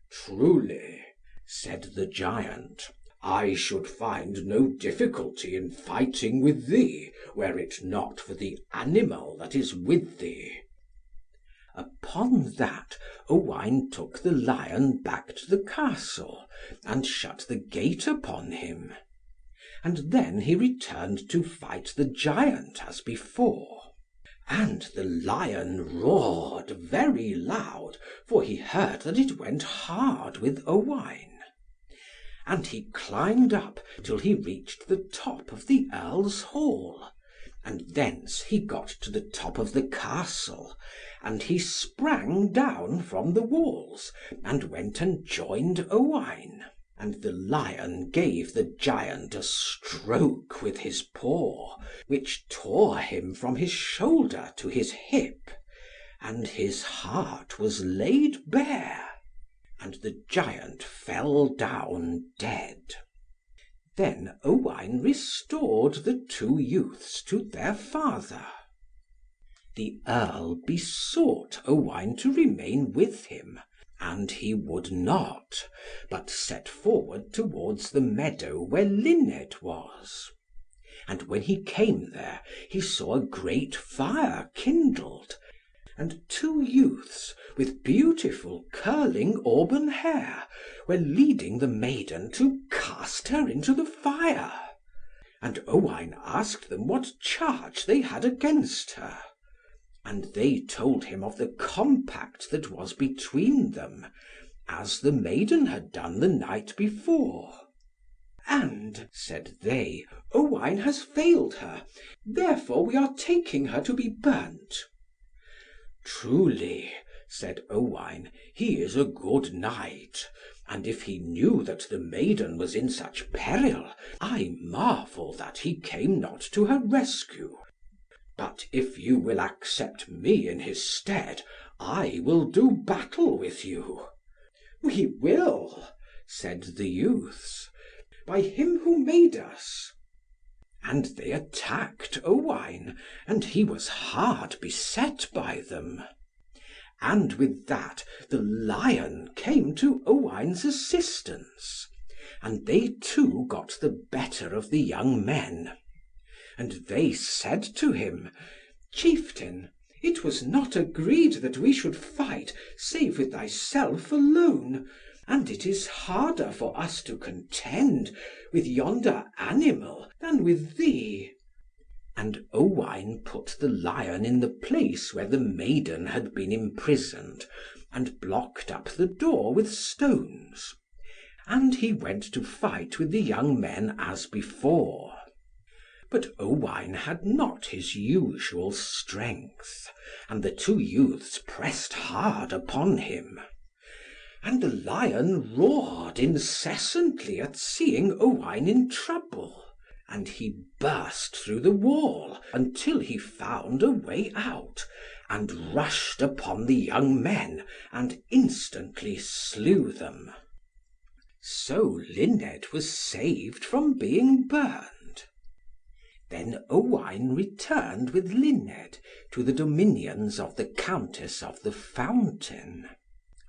"Truly," said the giant, "I should find no difficulty in fighting with thee, were it not for the animal that is with thee." Upon that Owain took the lion back to the Castle, and shut the gate upon him. And then he returned to fight the giant as before. And the lion roared very loud, for he heard that it went hard with Owain. And he climbed up till he reached the top of the Earl's Hall, and thence he got to the top of the Castle, and he sprang down from the walls, and went and joined Owain. And the lion gave the giant a stroke with his paw, which tore him from his shoulder to his hip, and his heart was laid bare, and the giant fell down dead. Then Owain restored the two youths to their father. The Earl besought Owain to remain with him, and he would not, but set forward towards the meadow where Luned was. And when he came there, he saw a great fire kindled, and two youths, with beautiful curling auburn hair, were leading the maiden to cast her into the fire. And Owain asked them what charge they had against her. And they told him of the compact that was between them, as the maiden had done the night before. "And," said they, "Owain has failed her, therefore we are taking her to be burnt." "Truly," said Owain, "he is a good knight, and if he knew that the maiden was in such peril, I marvel that he came not to her rescue. But if you will accept me in his stead, I will do battle with you." "We will," said the youths, "by him who made us." And they attacked Owain, and he was hard beset by them. And with that the lion came to Owain's assistance, and they two got the better of the young men. And they said to him, "Chieftain, it was not agreed that we should fight, save with thyself alone, and it is harder for us to contend with yonder animal than with thee." And Owain put the lion in the place where the maiden had been imprisoned, and blocked up the door with stones. And he went to fight with the young men as before. But Owain had not his usual strength, and the two youths pressed hard upon him. And the lion roared incessantly at seeing Owain in trouble, and he burst through the wall, until he found a way out, and rushed upon the young men, and instantly slew them. So Luned was saved from being burned. Then Owain returned with Luned to the dominions of the Countess of the Fountain.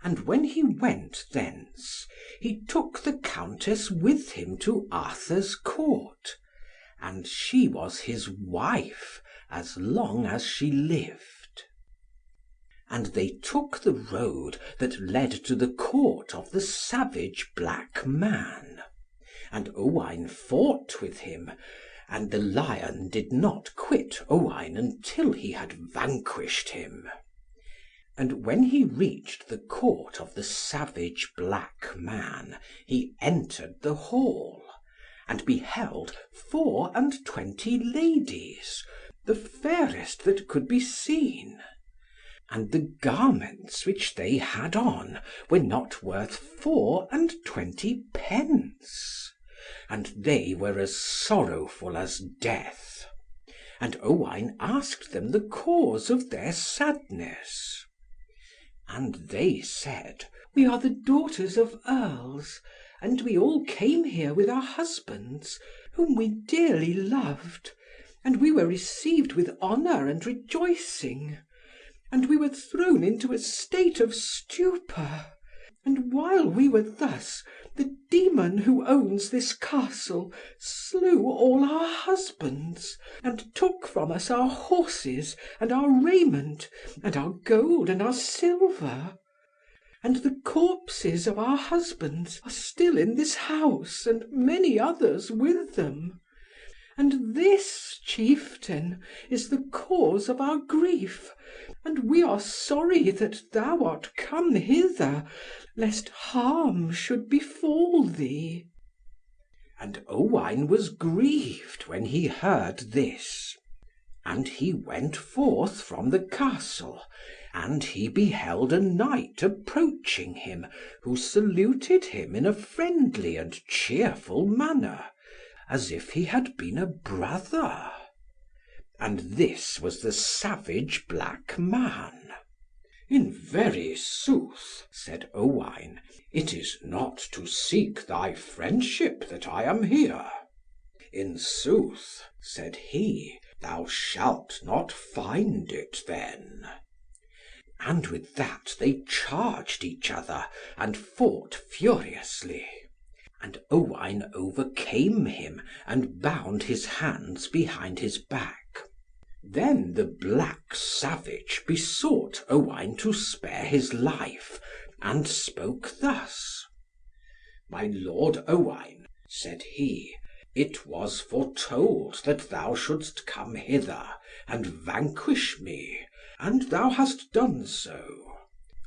And when he went thence, he took the Countess with him to Arthur's Court, and she was his wife as long as she lived. And they took the road that led to the Court of the savage black man. And Owain fought with him, and the lion did not quit Owain until he had vanquished him. And when he reached the Court of the savage black man, he entered the hall, and beheld 24 ladies, the fairest that could be seen. And the garments which they had on were not worth 24 pence, and they were as sorrowful as death. And Owain asked them the cause of their sadness. And they said, "We are the daughters of Earls, and we all came here with our husbands, whom we dearly loved, and we were received with honour and rejoicing. And we were thrown into a state of stupor, And while we were thus, the demon who owns this castle slew all our husbands, and took from us our horses, and our raiment, and our gold, and our silver. And the corpses of our husbands are still in this house, and many others with them. And this, chieftain, is the cause of our grief, and we are sorry that thou art come hither, lest harm should befall thee." And Owain was grieved when he heard this. And he went forth from the castle, and he beheld a knight approaching him, who saluted him in a friendly and cheerful manner, as if he had been a brother. And this was the savage black man. "In very sooth," said Owain, "it is not to seek thy friendship that I am here." "In sooth," said he, "thou shalt not find it then." And with that they charged each other, and fought furiously. And Owain overcame him, and bound his hands behind his back. Then the black savage besought Owain to spare his life, and spoke thus: "My lord Owain," said he, "it was foretold that thou shouldst come hither, and vanquish me, and thou hast done so.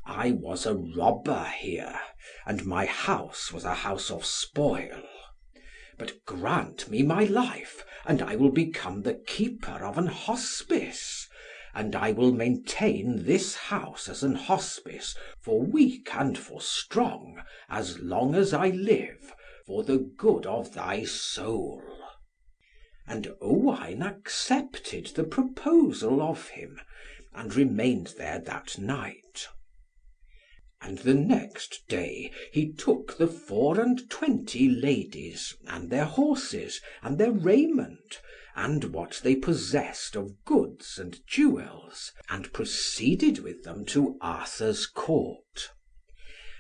I was a robber here, and my house was a house of spoil. But grant me my life, and I will become the keeper of an hospice, and I will maintain this house as an hospice, for weak and for strong, as long as I live, for the good of thy soul." And Owain accepted the proposal of him, and remained there that night. And the next day he took the 24 ladies, and their horses, and their raiment, and what they possessed of goods and jewels, and proceeded with them to Arthur's court.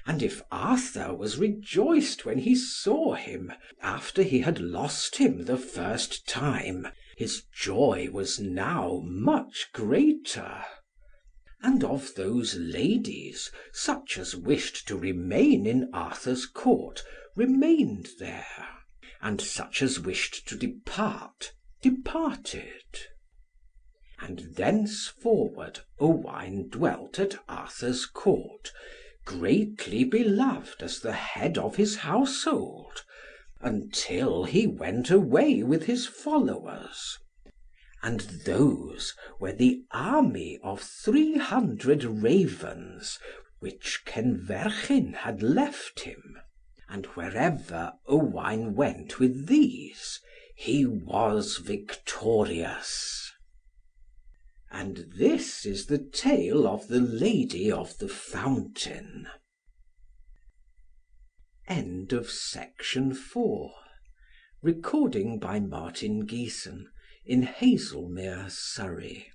And if Arthur was rejoiced when he saw him, after he had lost him the first time, his joy was now much greater. And of those ladies, such as wished to remain in Arthur's court, remained there, and such as wished to depart, departed. And thenceforward Owain dwelt at Arthur's court, greatly beloved as the head of his household, until he went away with his followers. And those were the army of 300 ravens, which Kenverchyn had left him. And wherever Owain went with these, he was victorious. And this is the tale of the Lady of the Fountain. End of section 4. Recording by Martin Geeson in Haslemere, Surrey.